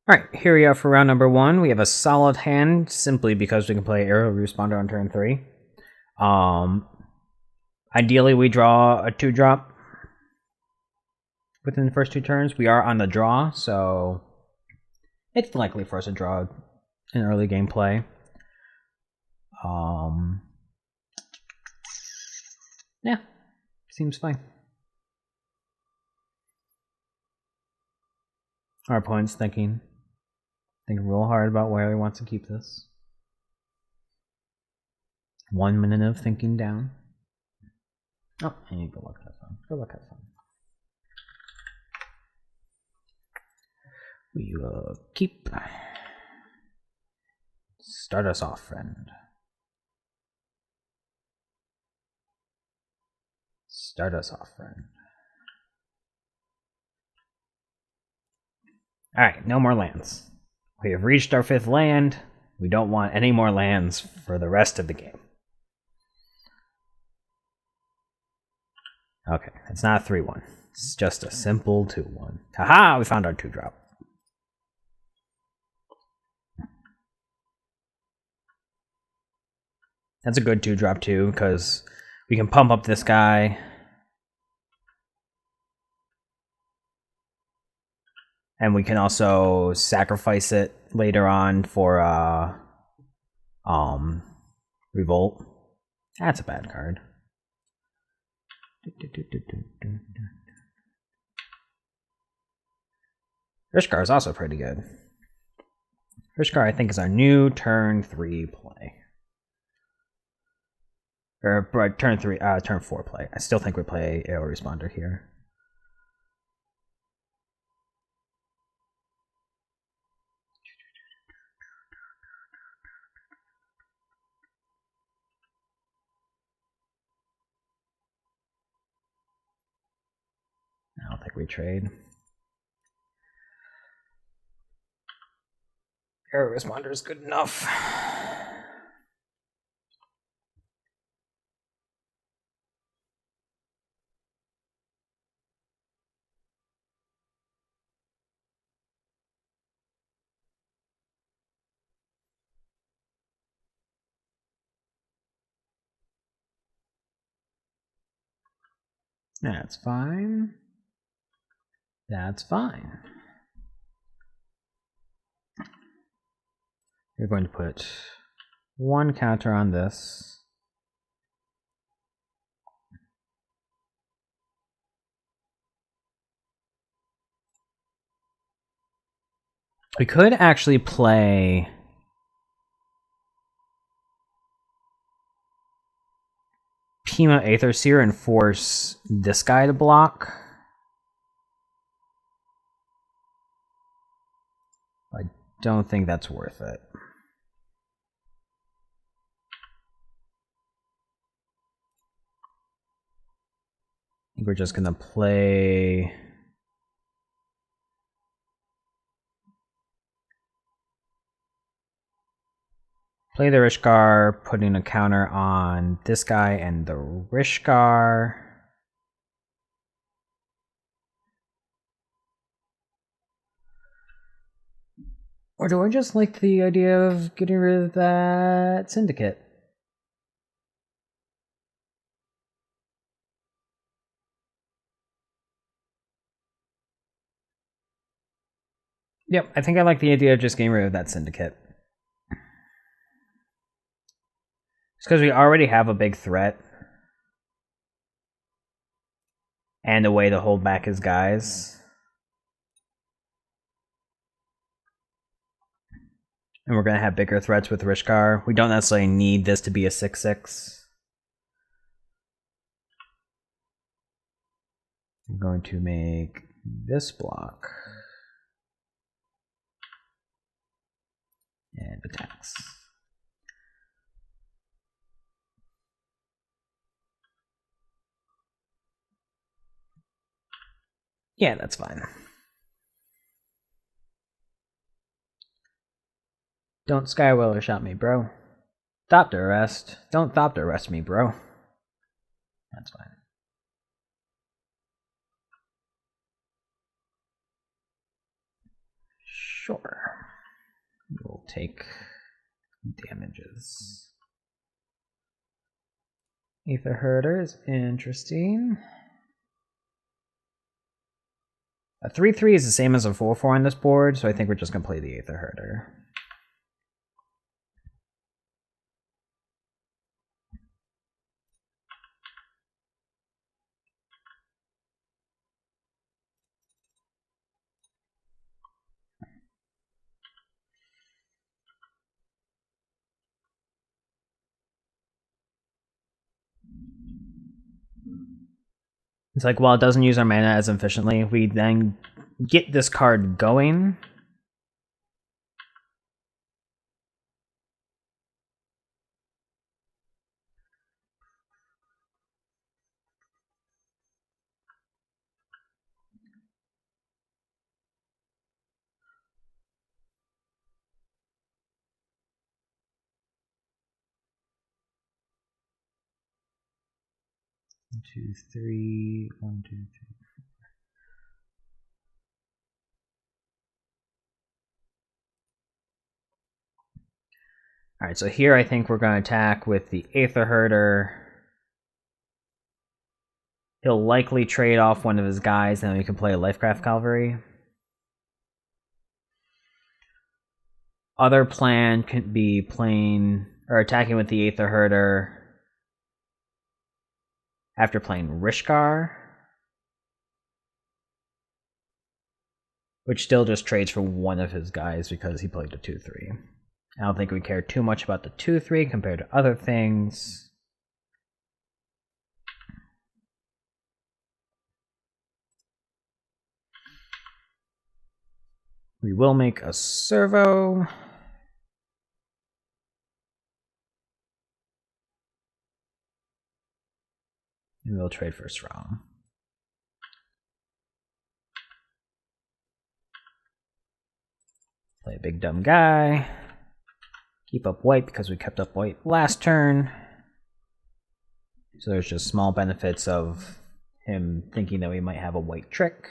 Alright, here we are for round number 1. We have a solid hand, simply because we can play Arrow Responder on turn 3. Ideally, we draw a 2-drop within the first 2 turns. We are on the draw, so it's likely for us to draw in early game play. Yeah, seems fine. Our opponent's thinking real hard about where he wants to keep this. 1 minute of thinking down. Oh, and good luck, have fun. Good luck, have fun. We will keep. Start us off, friend. Start us off, friend. Alright, no more lands. We have reached our 5th land. We don't want any more lands for the rest of the game. Okay, it's not a 3-1. It's just a simple 2-1. Haha, we found our 2-drop. That's a good 2-drop too, because we can pump up this guy. And we can also sacrifice it later on for Revolt. That's a bad card. Rishkar is also pretty good. Rishkar, I think, is our new turn 3 play. Or turn 4 play. I still think we play AER Responder here. I don't think we trade. AER Responder is good enough. That's fine. That's fine. You're going to put 1 counter on this. We could actually play Pima Aetherseer and force this guy to block. I don't think that's worth it. I think we're just gonna play the Rishkar, putting a counter on this guy and the Rishkar. Or do I just like the idea of getting rid of that Syndicate? Yep, I think I like the idea of just getting rid of that Syndicate. It's because we already have a big threat. And a way to hold back his guys. And we're going to have bigger threats with Rishkar. We don't necessarily need this to be a 6/6. I'm going to make this block. And attacks. Yeah, that's fine. Don't Skywheeler shot me, bro. Thopter arrest. Don't Thopter arrest me, bro. That's fine. Sure. We'll take damages. Aether Herder is interesting. A 3/3 is the same as a 4/4 on this board, so I think we're just going to play the Aether Herder. It's like, while it doesn't use our mana as efficiently, we then get this card going. One, two, three. 1, 2, 3. Alright, so here I think we're going to attack with the Aether Herder. He'll likely trade off one of his guys, and then we can play a Lifecraft Cavalry. Other plan could be playing or attacking with the Aether Herder after playing Rishkar, which still just trades for one of his guys because he played a 2/3. I don't think we care too much about the 2/3 compared to other things. We will make a servo. And we'll trade first round. Play a big dumb guy. Keep up white because we kept up white last turn. So there's just small benefits of him thinking that we might have a white trick.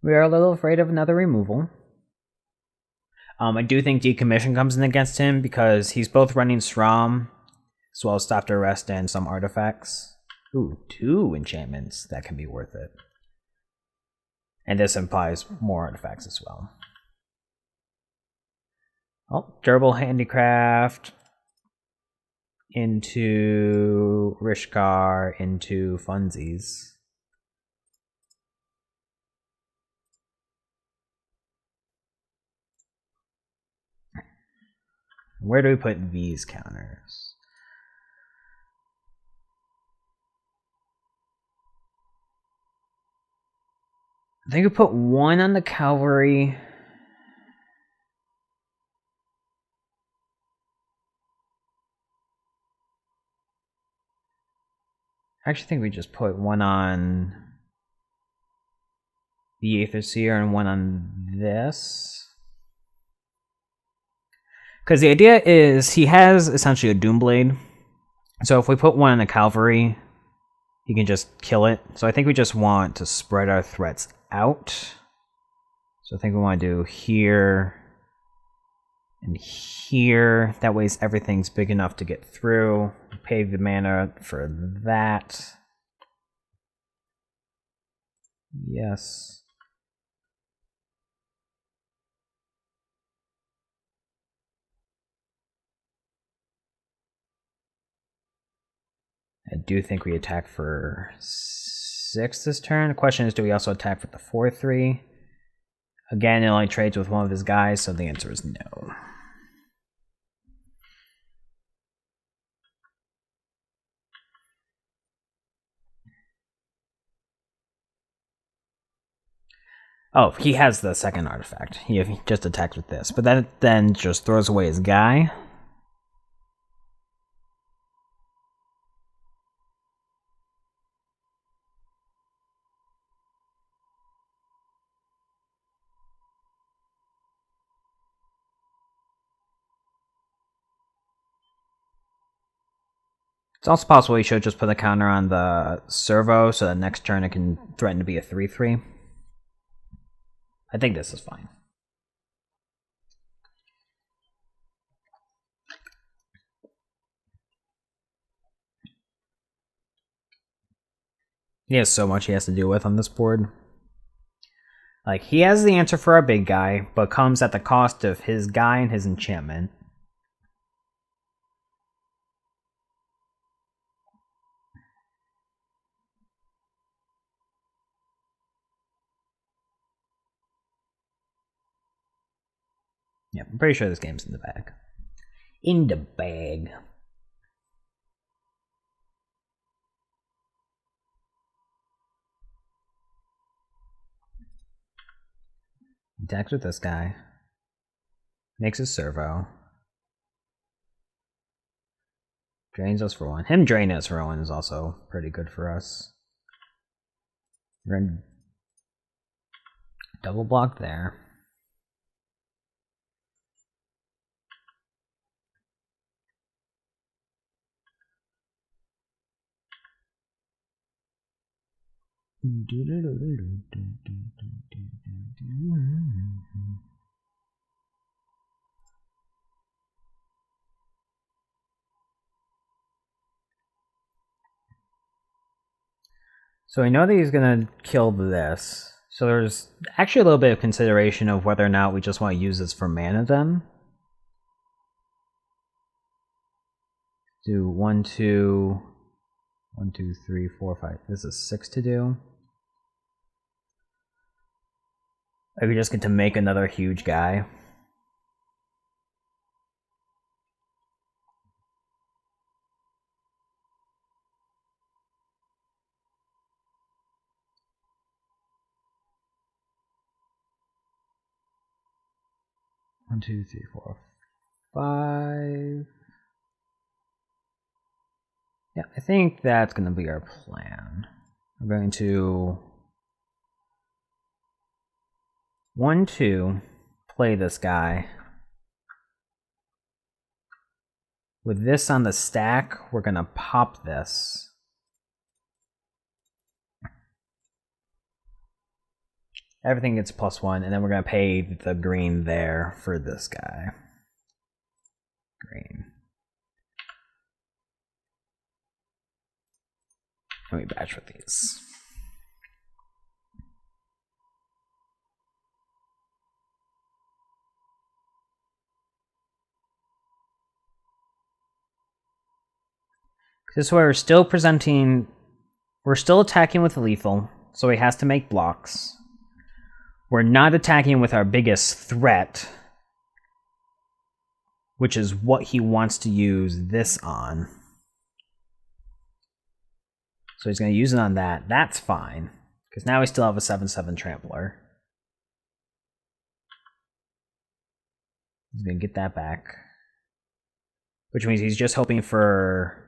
We are a little afraid of another removal. I do think Decommission comes in against him because he's both running SRAM as well as Stop to Arrest and some artifacts. Ooh, 2 enchantments. That can be worth it. And this implies more artifacts as well. Oh, Durable Handicraft into Rishkar into Funsies. Where do we put these counters? I think we put 1 on the cavalry. I actually think we just put 1 on the Aether Seer and 1 on this. Because the idea is he has essentially a Doomblade. So if we put 1 on the cavalry, he can just kill it. So I think we just want to spread our threats out. So I think we want to do here and here. That way everything's big enough to get through. Pay the mana for that. Yes. I do think we attack for 6 this turn. The question is, do we also attack for the 4/3? Again, it only trades with one of his guys, so the answer is no. Oh, he has the second artifact. He just attacks with this, but that then just throws away his guy. It's also possible he should just put a counter on the servo so that next turn it can threaten to be a 3-3. I think this is fine. He has so much he has to deal with on this board. Like, he has the answer for our big guy, but comes at the cost of his guy and his enchantment. Yeah, I'm pretty sure this game's in the bag. In the bag. Attacks with this guy. Makes his servo. Drains us for 1. Him draining us for 1 is also pretty good for us. We're gonna double block there. So we know that he's gonna kill this. So there's actually a little bit of consideration of whether or not we just want to use this for mana then. Do 1, 2, 1, 2, 3, 4, 5. This is 6 to do. I could just get to make another huge guy. One, 2, 3, 4, 5. Yeah, I think that's going to be our plan. We're going to 1, 2, play this guy. With this on the stack, we're going to pop this. Everything gets +1, and then we're going to pay the green there for this guy. Green. Let me batch with these. This is where we're still presenting, we're still attacking with lethal, so he has to make blocks. We're not attacking with our biggest threat, which is what he wants to use this on. So he's going to use it on that. That's fine, because now we still have a 7/7 trampler. He's going to get that back, which means he's just hoping for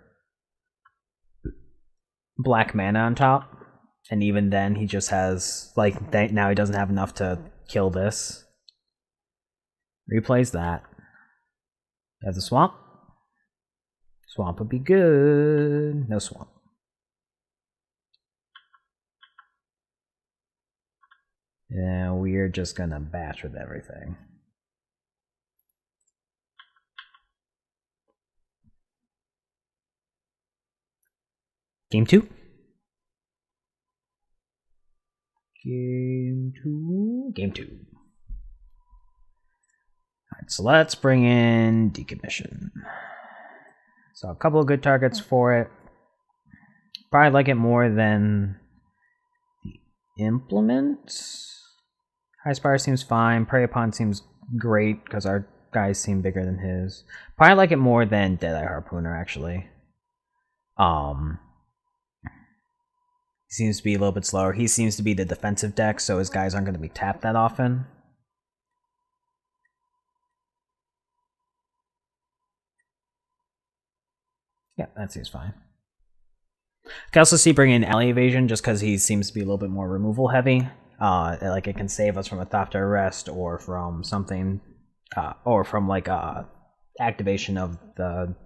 black mana on top. And even then, he just has, like, now he doesn't have enough to kill this. Replays that. You have the swamp. Swamp would be good. No swamp. Yeah, we're just gonna batch with everything. Game 2. Game 2. Game 2. Alright, so let's bring in Decommission. So a couple of good targets for it. Probably like it more than the Implement. High Spire seems fine. Prey Upon seems great because our guys seem bigger than his. Probably like it more than Deadeye Harpooner, actually. He seems to be a little bit slower. He seems to be the defensive deck, so his guys aren't going to be tapped that often. Yeah, that seems fine. I can also see bringing in Alley Evasion just because he seems to be a little bit more removal heavy. Like it can save us from a Thought to Arrest or from something, or from like activation of the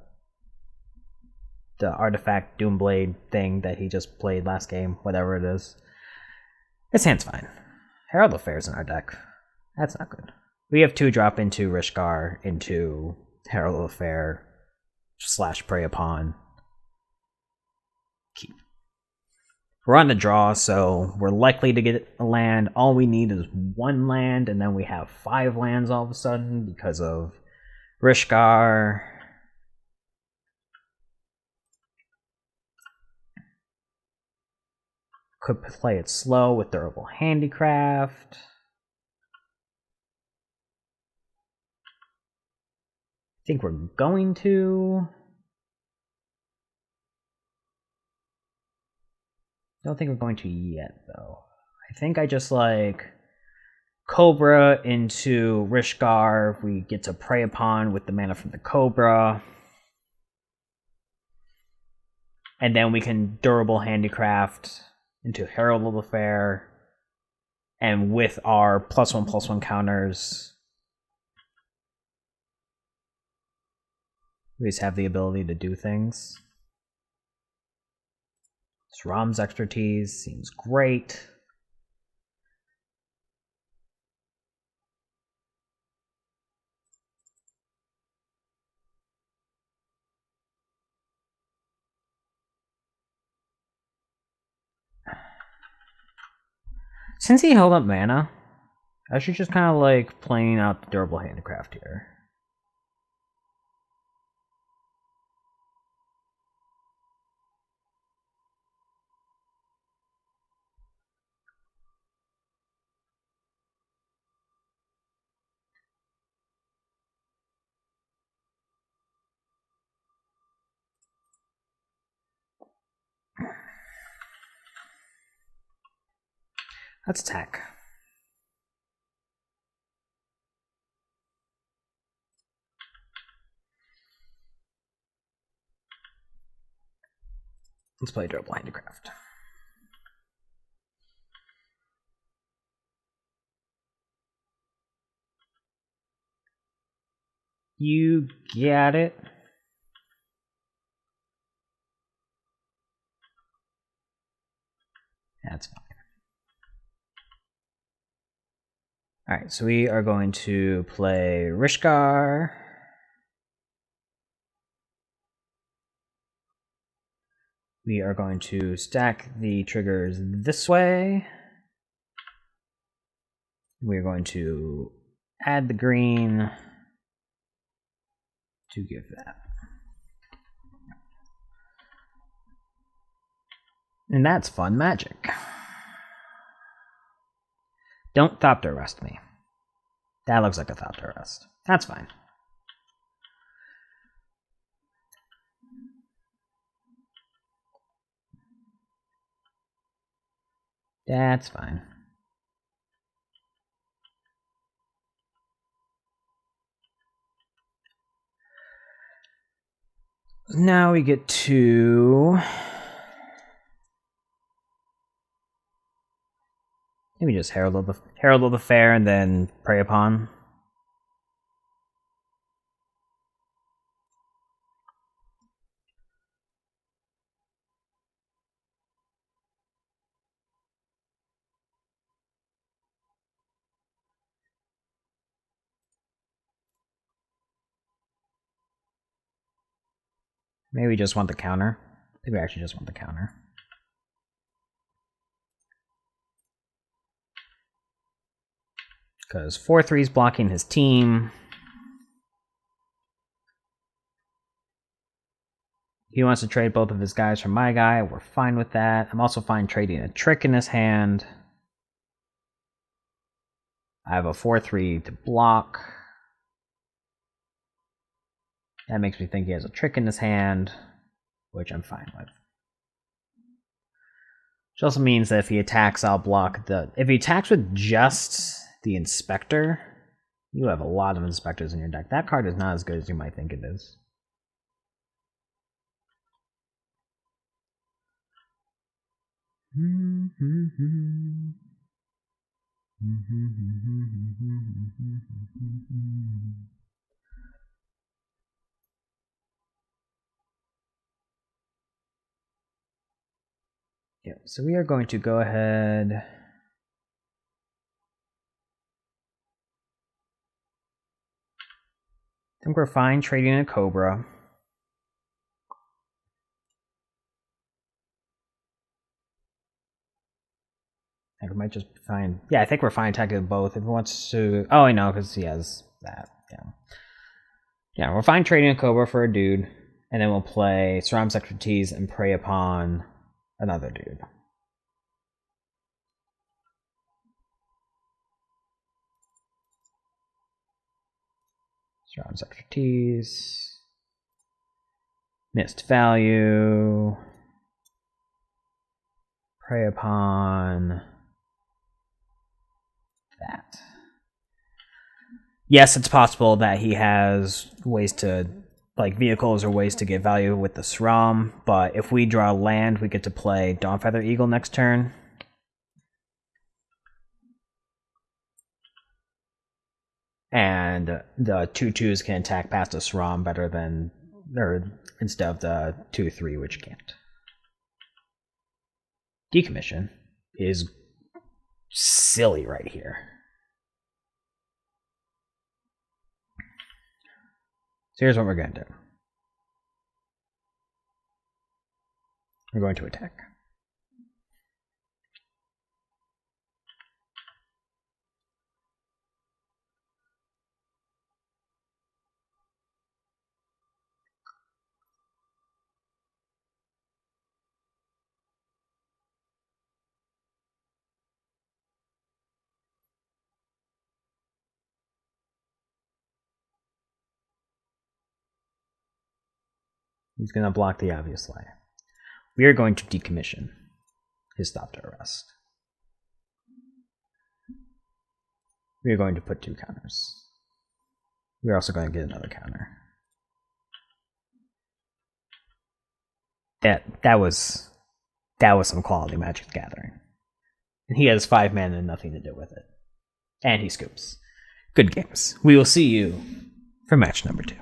the artifact Doomblade thing that he just played last game, whatever it is. His hand's fine. Herald of Fair's in our deck. That's not good. We have 2-drop into Rishgar into Herald of Fair / Prey Upon. Keep. We're on the draw, so we're likely to get a land. All we need is 1 land, and then we have 5 lands all of a sudden because of Rishgar. Could play it slow with Durable Handicraft. I think we're going to. Don't think we're going to yet, though. I think I just like Cobra into Rishgar. We get to Prey Upon with the mana from the Cobra. And then we can Durable Handicraft into Herald of the Fair. And with our +1/+1 counters, we just have the ability to do things. Ram's expertise seems great. Since he held up mana, I should just kind of like playing out the Durable Handicraft here. Let's attack. Let's play Durable Handicraft. You got it. That's fine. Alright, so we are going to play Rishgar. We are going to stack the triggers this way. We're going to add the green to give that. And that's fun magic. Don't Thopter Rest me. That looks like a Thopter Rest. That's fine. That's fine. Now we get to maybe just Herald of the Fair and then Prey Upon. Maybe we just want the counter. I think we actually just want the counter. Because 4/3's blocking his team. He wants to trade both of his guys for my guy. We're fine with that. I'm also fine trading a trick in his hand. I have a 4/3 to block. That makes me think he has a trick in his hand, which I'm fine with. Which also means that if he attacks, I'll block the... If he attacks with just the Inspector, you have a lot of Inspectors in your deck. That card is not as good as you might think it is. Yeah, so we are going to go ahead. I think we're fine trading a Cobra. I think we might just be fine. Yeah, I think we're fine attacking both. If he wants to... Oh, I know, because he has that. Yeah. Yeah, we're fine trading a Cobra for a dude. And then we'll play Surround's Expertise and Prey upon another dude. Surround's Expertise. Missed value. Prey upon that. Yes, it's possible that he has ways to, like, vehicles or ways to get value with the SRAM, but if we draw land, we get to play Dawnfeather Eagle next turn. And the 2/2s can attack past the SRAM better than, or instead of the 2/3, which can't. Decommission is silly right here. So here's what we're going to do. We're going to attack. He's going to block the obvious lay. We are going to decommission his stop to arrest. We are going to put 2 counters. We're also going to get another counter. That was some quality Magic the Gathering. And he has 5 mana and nothing to do with it. And he scoops. Good games. We will see you for match number 2.